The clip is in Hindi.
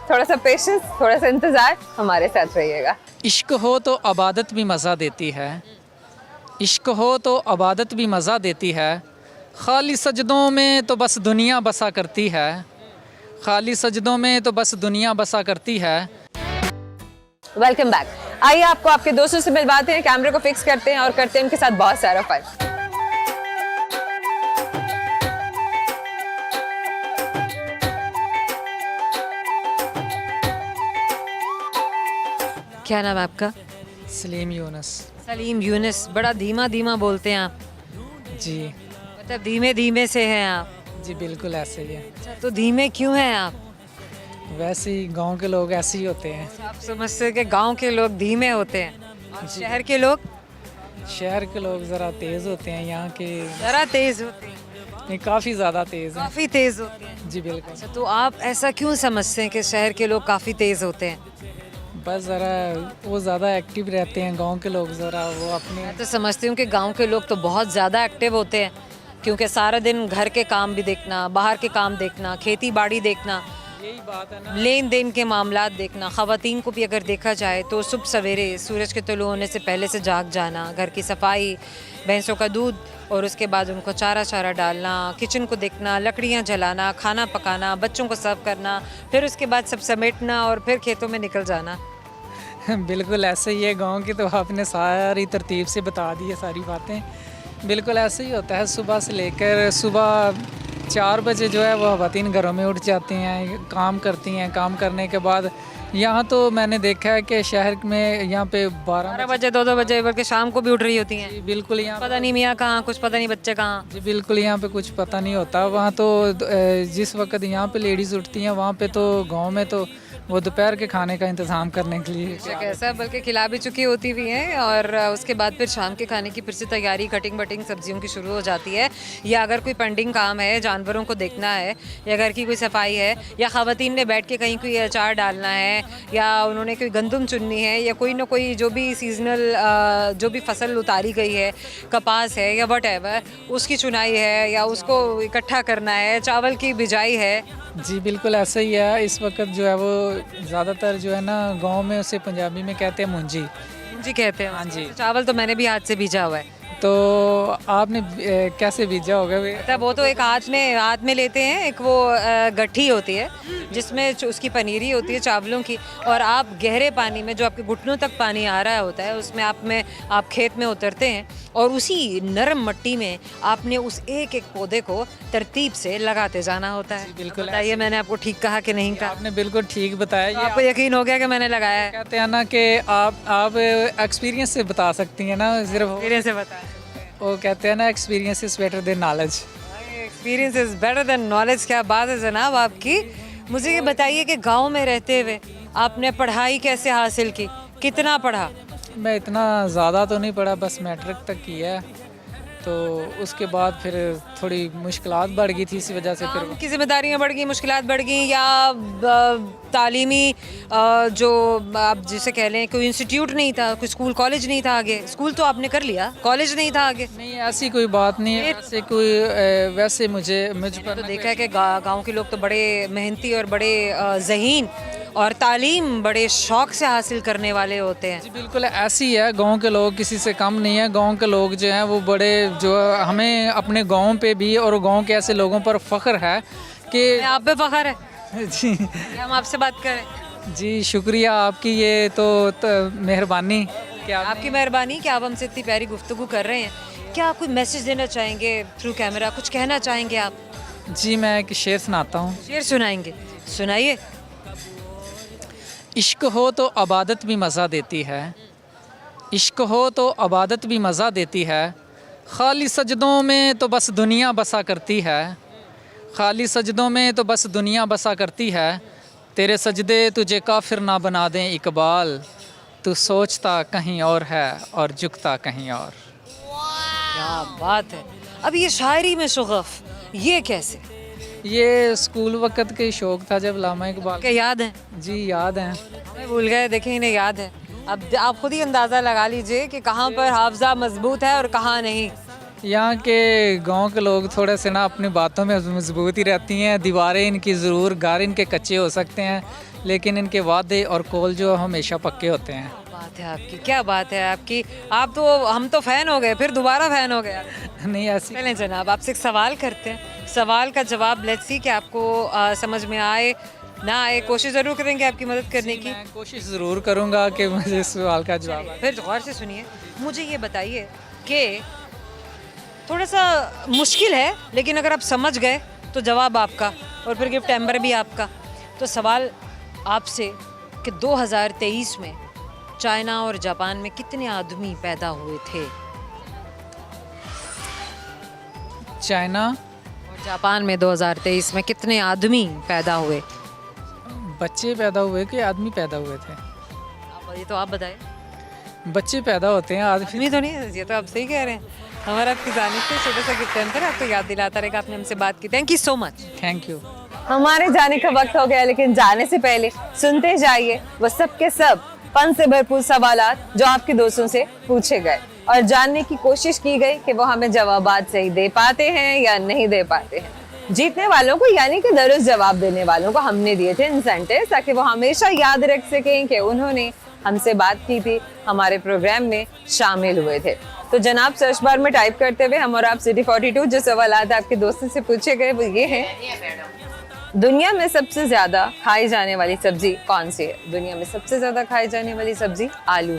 थोड़ा सा पेशेंस, थोड़ा सा इंतजार, हमारे साथ रहिएगा। इश्क हो तो अबादत भी मज़ा देती है, इश्क हो तो अबादत भी मज़ा देती है, खाली सजदों में तो बस दुनिया बसा करती है, खाली सजदों में तो बस दुनिया बसा करती है। Welcome back. आइए आपको आपके दोस्तों से मिलवाते हैं, कैमरे को फिक्स करते हैं और करते हैं उनके साथ बहुत सारा फन। क्या नाम है आपका? सलीम यूनुस। सलीम यूनुस। बड़ा धीमा धीमा बोलते हैं आप, जी मतलब धीमे धीमे से हैं आप? जी बिल्कुल ऐसे ही है। अच्छा, तो धीमे क्यों हैं आप? वैसे ही गांव के लोग ऐसे ही होते हैं। आप समझते हैं कि गांव के लोग धीमे होते हैं और शहर के लोग शहर के लोग ज़रा तेज़ होते हैं, यहाँ के जरा तेज होते हैं? नहीं, काफ़ी ज़्यादा तेज़ हैं। काफी तेज होते हैं। जी बिल्कुल। अच्छा, तो आप ऐसा क्यों समझते हैं कि शहर के लोग काफी तेज होते हैं? बस ज़रा वो ज़्यादा एक्टिव रहते हैं, गांव के लोग ज़रा वो अपने। मैं तो समझती हूँ कि गांव के लोग तो बहुत ज़्यादा एक्टिव होते हैं, क्योंकि सारा दिन घर के काम भी देखना, बाहर के काम देखना, खेती बाड़ी देखना, यही बात है ना। लेन देन के मामलात देखना। ख़वातीन को भी अगर देखा जाए तो सुबह सवेरे सूरज के तुलू होने से पहले से जाग जाना, घर की सफाई, भैंसों का दूध और उसके बाद उनको चारा डालना, किचन को देखना, लकड़ियाँ जलाना, खाना पकाना, बच्चों को सर्व करना, फिर उसके बाद सब समेटना और फिर खेतों में निकल जाना। बिल्कुल ऐसे ही है। गांव की तो आपने सारी तरतीब से बता दी है सारी बातें। बिल्कुल ऐसे ही होता है। सुबह से लेकर सुबह 4 बजे जो है वो ख़वातीन घरों में उठ जाती हैं, काम करती हैं। काम करने के बाद यहाँ तो मैंने देखा है कि शहर में यहाँ पे 12 बजे 2 बजे, बल्कि शाम को भी उठ रही होती हैं। बिल्कुल यहाँ पता नहीं मियाँ कहाँ, कुछ पता नहीं बच्चे कहाँ। जी बिल्कुल यहाँ पे कुछ पता नहीं होता। वहाँ तो जिस वक्त यहाँ पे लेडीज़ उठती हैं, वहाँ पे तो गांव में तो वो दोपहर के खाने का इंतज़ाम करने के लिए कैसा, बल्कि खिला भी चुकी होती भी हैं और उसके बाद फिर शाम के खाने की फिर से तैयारी, कटिंग बटिंग सब्जियों की शुरू हो जाती है। या अगर कोई पेंडिंग काम है, जानवरों को देखना है, या घर की कोई सफाई है, या ख़वातीन ने बैठ के कहीं कोई अचार डालना है, या उन्होंने कोई गंदम चुननी है, या कोई ना कोई जो भी सीजनल जो भी फसल उतारी गई है, कपास है या वट उसकी चुनाई है, या उसको इकट्ठा करना है, चावल की बिजाई है। जी बिल्कुल ऐसा ही है। इस वक्त जो है वो ज़्यादातर जो है ना गांव में उसे पंजाबी में कहते हैं मुंजी। जी कहते हैं। हाँ जी। चावल तो मैंने भी हाथ से बीजा हुआ है। तो आपने कैसे बीजा होगा? मतलब वो तो एक हाथ में लेते हैं, एक वो गट्ठी होती है जिसमें उसकी पनीरी होती है चावलों की, और आप गहरे पानी में जो आपके घुटनों तक पानी आ रहा होता है उसमें आप खेत में उतरते हैं और उसी नरम मिट्टी में आपने उस एक एक पौधे को तरतीब से लगाते जाना होता है। बिल्कुल। बताइए मैंने आपको ठीक कहा कि नहीं कहा? आपने बिल्कुल ठीक बताया। तो आपको यकीन हो गया कि मैंने लगाया है? कहते हैं ना कि आप एक्सपीरियंस से बता सकती हैं ना, सिर्फ एक्सपीरियंस से बता। वो कहते हैं ना experience is better than knowledge. Experience is better than knowledge. क्या बात है जनाब आपकी। मुझे ये बताइए कि गांव में रहते हुए आपने पढ़ाई कैसे हासिल की, कितना पढ़ा? मैं इतना ज़्यादा तो नहीं पढ़ा, बस मैट्रिक तक किया है। तो उसके बाद फिर थोड़ी मुश्किलात बढ़ गई थी, इसी वजह से फिर काम की जिम्मेदारियां बढ़ गई, मुश्किलात बढ़ गई, या तालीमी जो आप जिसे कह लें कोई इंस्टीट्यूट नहीं था, कोई स्कूल कॉलेज नहीं था आगे? स्कूल तो आपने कर लिया, कॉलेज नहीं था आगे? नहीं, ऐसी कोई बात नहीं है। वैसे मुझ पर तो देखा है कि गांव के लोग तो बड़े मेहनती और बड़े ज़हीन और तालीम बड़े शौक से हासिल करने वाले होते हैं। जी बिल्कुल ऐसी है। गांव के लोग किसी से कम नहीं है। गांव के लोग जो हैं वो बड़े जो हमें अपने गांव पे भी और गांव के ऐसे लोगों पर फ़ख्र है कि आप पे फ़ख्र है जी। हम आपसे बात करें। जी शुक्रिया आपकी, ये तो मेहरबानी कि आपकी मेहरबानी कि आप हमसे इतनी प्यारी गुफ्तगू कर रहे हैं। क्या कोई मैसेज देना चाहेंगे थ्रू कैमरा, कुछ कहना चाहेंगे आप? जी मैं एक शेर सुनाता हूँ। शेर सुनाएंगे? सुनाइए। इश्क हो तो अबादत भी मज़ा देती है, इश्क हो तो अबादत भी मज़ा देती है, खाली सजदों में तो बस दुनिया बसा करती है, खाली सजदों में तो बस दुनिया बसा करती है, तेरे सजदे तुझे काफिर ना बना दें इकबाल, तू सोचता कहीं और है और झुकता कहीं और। क्या बात है। अब ये शायरी में शुगफ, ये कैसे? ये स्कूल वक़्त के शौक़ था जब लामा इकबाल। क्या याद है? जी याद है। मैं भूल गए, देखें इन्हें याद है। अब आप खुद ही अंदाज़ा लगा लीजिए कि कहाँ पर हाफजा मजबूत है और कहाँ नहीं। यहाँ के गांव के लोग थोड़े से ना अपनी बातों में मजबूत ही रहती हैं। दीवारें इनकी ज़रूर, घर इनके कच्चे हो सकते हैं लेकिन इनके वादे और कॉल जो हमेशा पक्के होते हैं। बात है आपकी, क्या बात है आपकी। आप तो, हम तो फैन हो गए, फिर दोबारा फैन हो गया। नहीं ऐसी पहले जनाब आपसे एक सवाल करते हैं, सवाल का जवाब लेट्स सी कि आपको समझ में आए ना आए, कोशिश ज़रूर करेंगे आपकी मदद करने की। मैं कोशिश ज़रूर करूँगा कि मुझे इस सवाल का जवाब आए। फिर गौर से सुनिए, मुझे ये बताइए कि थोड़ा सा मुश्किल है, लेकिन अगर आप समझ गए तो जवाब आपका और फिर गिफ्ट एम्बर भी आपका। तो सवाल आपसे कि 2023 में चाइना और जापान में कितने आदमी पैदा हुए थे? चाइना और जापान में 2023 में कितने आदमी पैदा हुए? बच्चे पैदा हुए कि आदमी पैदा हुए थे? आप ये तो आप बताएं। बच्चे पैदा होते हैं आदमी। आदमी तो नहीं है, ये तो आप सही कह रहे हैं। हमारा आपकी जानिब से छोटा सा गिफ्ट एम्पर आपको याद दिलाता रहेगा, आपने हमसे बात की। Thank you so much. Thank you. हमारे जाने का वक्त हो गया, लेकिन जाने से पहले सुनते जाइए वो सब के सब फन से भरपूर सवालात जो आपके दोस्तों से पूछे गए और जानने की कोशिश की गई कि वो हमें जवाबात सही दे पाते हैं या नहीं दे पाते हैं। जीतने वालों को यानी कि दुरुस्त जवाब देने वालों को हमने दिए थे इंसेंटिव, ताकि वो हमेशा याद रख सकें कि उन्होंने हमसे बात की थी, हमारे प्रोग्राम में शामिल हुए थे। तो जनाब सर्च बार में टाइप करते हुए हम और आप सिटी 42 जो सवालात आपके दोस्तों से पूछे गए वो ये हैं, दुनिया में सबसे ज्यादा खाई जाने वाली सब्जी कौन सी है? दुनिया में सबसे ज्यादा खाई जाने वाली सब्जी आलू